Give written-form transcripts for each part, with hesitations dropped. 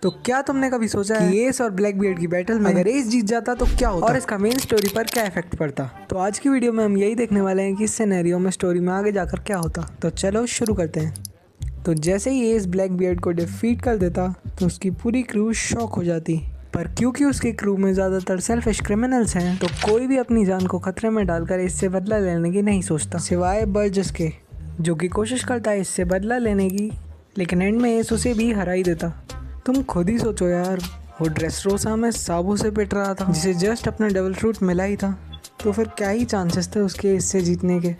तो क्या तुमने कभी सोचा है कि एस और ब्लैक बियर्ड की बैटल में अगर एस जीत जाता तो क्या होता और इसका मेन स्टोरी पर क्या इफेक्ट पड़ता। तो आज की वीडियो में हम यही देखने वाले हैं कि इस सिनेरियो में स्टोरी में आगे जाकर क्या होता। तो चलो शुरू करते हैं। तो जैसे ही एस ब्लैक बियर्ड को डिफीट कर देता तो उसकी पूरी क्रू शॉक हो जाती, पर क्योंकि उसके क्रू में ज़्यादातर सेल्फिश क्रिमिनल्स हैं तो कोई भी अपनी जान को खतरे में डालकर इससे बदला लेने की नहीं सोचता, सिवाय बर्जस के, जो कि कोशिश करता है इससे बदला लेने की, लेकिन एंड में एस उसे भी हरा ही देता। तुम खुद ही सोचो यार, वो ड्रेसरोसा में साबू से पिट रहा था जिसे जस्ट अपना डबल फ्रूट मिला ही था, तो फिर क्या ही चांसेस थे उसके इससे जीतने के।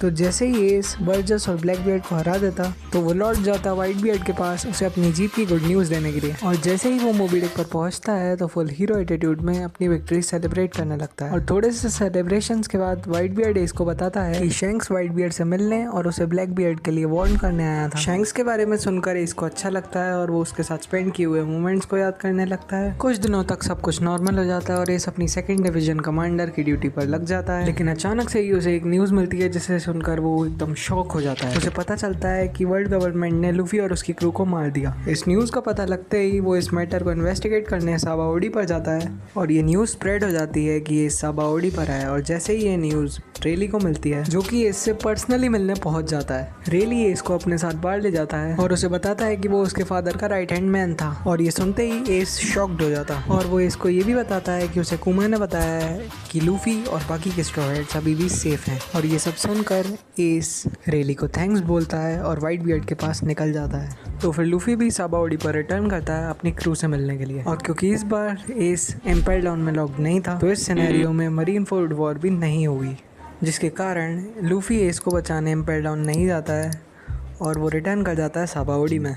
तो जैसे ही एस बर्जस और ब्लैक बियर्ड को हरा देता तो वो लौट जाता वाइट बियर्ड के पास उसे अपनी जीत की गुड न्यूज़ देने के लिए। और जैसे ही वो मोबी डिक पर पहुंचता है तो फुल हीरो एटीट्यूड में अपनी विक्ट्री सेलिब्रेट करने लगता है। और थोड़े से सेलिब्रेशंस के बाद वाइट बियर्ड एस को बताता है कि शैंक्स वाइट बियर्ड से मिलने और उसे ब्लैक बियर्ड के लिए वार्न करने आया था। शैंक्स के बारे में सुनकर एस को अच्छा लगता है और वो उसके साथ स्पेंड किए हुए मोमेंट्स को याद करने लगता है। कुछ दिनों तक सब कुछ नॉर्मल हो जाता है और एस अपनी सेकेंड डिवीजन कमांडर की ड्यूटी पर लग जाता है। लेकिन अचानक से ही उसे एक न्यूज़ मिलती है जिसे सुनकर वो एकदम शॉक हो जाता है। उसे पता चलता है कि वर्ल्ड गवर्नमेंट ने लूफी और उसकी क्रू को मार दिया। इस न्यूज़ का पता लगते ही वो इस मैटर को इन्वेस्टिगेट करने साबाओडी पर जाता है और ये न्यूज़ स्प्रेड हो जाती है कि ये साबाओडी पर है। और जैसे ही ये न्यूज़ रेली को मिलती है, जो कि इससे पर्सनली मिलने पहुंच जाता है, रेली इसको अपने साथ बाहर ले जाता है और उसे बताता है कि वो उसके फादर का राइट हैंड मैन था। और ये सुनते ही एस शॉक्ड हो जाता और वो इसको ये भी बताता है कि उसे कुमा ने बताया है कि लूफी और बाकी के स्ट्रॉ हेड्स अभी भी सेफ हैं। और ये सब सुनकर एस रेली को थैंक्स बोलता है और वाइट बियर्ड के पास निकल जाता है। तो फिर लूफी भी साबाओडी पर रिटर्न करता है अपनी क्रू से मिलने के लिए। और क्योंकि इस बार एस एम्पायर डाउन में लॉक्ड नहीं था तो इस सिनेरियो में मरीन फोर्ड वॉर भी नहीं होगी, जिसके कारण लूफी एस को बचाने एम्पायर डाउन नहीं जाता है और वो रिटर्न कर जाता है साबाओडी में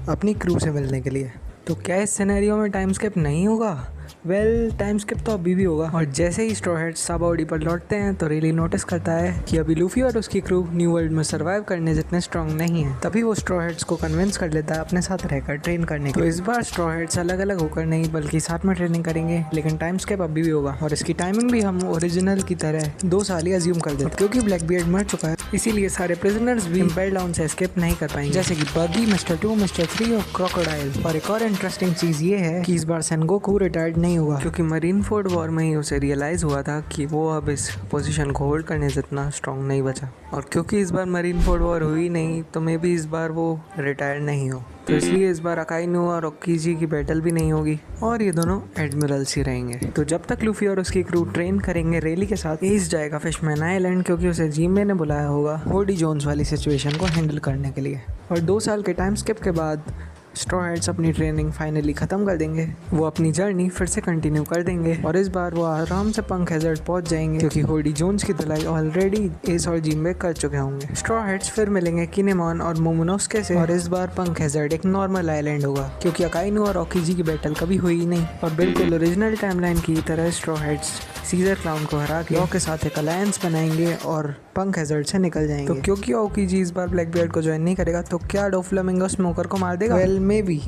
अपनी क्रू से मिलने के लिए। तो क्या इस सिनेरियो में टाइम स्किप नहीं होगा? वेल, टाइम स्किप तो अभी भी होगा। और जैसे ही स्ट्रॉ हेड्स साबाओडी पर लौटते हैं तो रेली नोटिस करता है कि अभी लूफी और उसकी क्रू न्यू वर्ल्ड में सर्वाइव करने जितने स्ट्रॉन्ग नहीं है। तभी वो स्ट्रॉ हेड्स को कन्विंस कर लेता है अपने साथ रहकर ट्रेन करने के। तो इस बार स्ट्रॉ हेड्स अलग अलग होकर नहीं बल्कि साथ में ट्रेनिंग करेंगे, लेकिन टाइम स्किप अभी भी होगा। और इसकी टाइमिंग भी हम ओरिजिनल की तरह 2 साल ही अज्यूम कर देते, क्योंकि ब्लैक बियर्ड मर चुका है इसीलिए सारे प्रिजनर्स भी एम्पायर डाउन से एस्केप नहीं कर पाएंगे, जैसे कि बगी, मिस्टर 2, मिस्टर 3 और क्रोकोडाइल। और एक और इंटरेस्टिंग चीज ये है कि इस बार सेनगोकू रिटायर्ड नहीं हुआ, क्योंकि मरीन फोर्ड वॉर में ही उसे रियलाइज हुआ था कि वो अब इस पोजीशन को होल्ड करने जितना स्ट्रांग नहीं बचा। और क्योंकि इस बार मरीन फोर्ड वॉर हुई नहीं तो मे भी इस बार वो रिटायर नहीं हो, तो इसलिए इस बार अकाइनु और ओकीजी की बैटल भी नहीं होगी और ये दोनों एडमिरल्स ही रहेंगे। तो जब तक लूफी और उसकी क्रू ट्रेन करेंगे रेली के साथ, एस जाएगा फिशमैन आइलैंड, क्योंकि उसे जिम्बे ने बुलाया होगा होडी जोन्स वाली सिचुएशन को हैंडल करने के लिए। और 2 साल के टाइम स्किप के बाद स्ट्रॉ हेड्स अपनी ट्रेनिंग फाइनली ख़त्म कर देंगे, वो अपनी जर्नी फिर से कंटिन्यू कर देंगे और इस बार वो आराम से पंक हैज़र्ड पहुंच जाएंगे, क्योंकि होडी जोन्स की धुलाई ऑलरेडी एस और जिम्बे कर चुके होंगे। स्ट्रॉ हेड्स फिर मिलेंगे किनेमॉन और मोमोनोस्के से और इस बार पंक हैज़र्ड एक नॉर्मल आइलैंड होगा, क्योंकि अकाइनु और ओकीजी की बैटल कभी हुई नहीं। और बिल्कुल ओरिजिनल टाइमलाइन की तरह स्ट्रॉ हेड्स सीजर क्लाउन को हरा के लॉ के साथ एक अलायंस बनाएंगे और पंक हैज़र्ड से निकल जाएंगे। तो क्योंकि ओकीजी इस बार ब्लैक बियर्ड को ज्वाइन नहीं करेगा तो क्या डोफ्लामिंगो स्मोकर को मार देगा? Well, may be.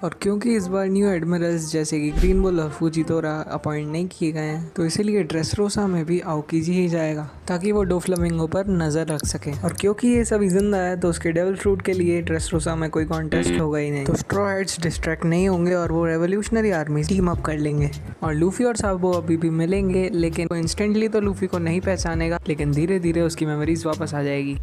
और क्योंकि इस बार न्यू एडमिरल्स जैसे कि ग्रीन बुल और फूजितोरा अपॉइंट नहीं किए गए हैं तो इसीलिए ड्रेसरोसा में भी ओकीजी ही जाएगा ताकि वो डोफ्लामिंगो पर नज़र रख सके। और क्योंकि ये सभी जिंदा है तो उसके डेविल फ्रूट के लिए ड्रेसरोसा में कोई कॉन्टेस्ट होगा ही नहीं, तो स्ट्रॉ हेड्स डिस्ट्रैक्ट नहीं होंगे और वो रेवोल्यूशनरी आर्मी टीम अप कर लेंगे। और लूफी और साबो अभी भी मिलेंगे, लेकिन वो इंस्टेंटली तो लूफी को नहीं पहचानेगा, लेकिन धीरे धीरे उसकी मेमोरीज वापस आ जाएगी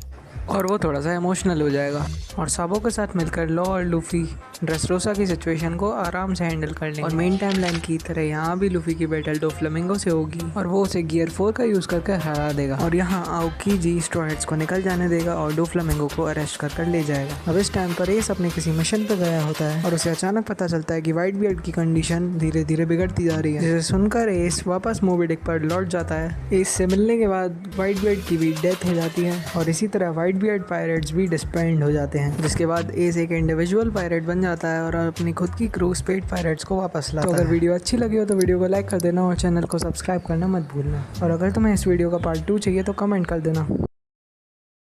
और वो थोड़ा सा इमोशनल हो जाएगा। और साबो के साथ मिलकर लॉ और लूफी ड्रेसरोसा की सिचुएशन को आराम से हैंडल कर लेंगे। और मेन टाइमलाइन की तरह यहाँ भी लूफी की बैटल डोफ्लामिंगो से होगी और वो उसे गियर 4 का यूज़ करके हरा देगा। और यहाँ ओकीजी स्ट्रॉ हेड्स को निकल जाने देगा और डोफ्लामिंगो को अरेस्ट कर ले जाएगा। अब इस टाइम पर एस अपने किसी मिशन पर गया होता है और उसे अचानक पता चलता है कि वाइट बियर्ड की कंडीशन धीरे धीरे बिगड़ती जा रही है, जिसे सुनकर एस वापस मोबी डिक पर लौट जाता है। एस से मिलने के बाद वाइट बियर्ड की भी डेथ हो जाती है और इसी तरह वाइट बियर्ड पायरेट्स भी डिस्बैंड हो जाते हैं, जिसके बाद एस एक इंडिविजुअल पायरेट बन जाता है और अपनी खुद की क्रू स्पेड पायरेट्स को वापस लाता है। तो अगर वीडियो अच्छी लगी हो तो वीडियो को लाइक कर देना और चैनल को सब्सक्राइब करना मत भूलना। और अगर तुम्हें इस वीडियो का पार्ट 2 चाहिए तो कमेंट कर देना।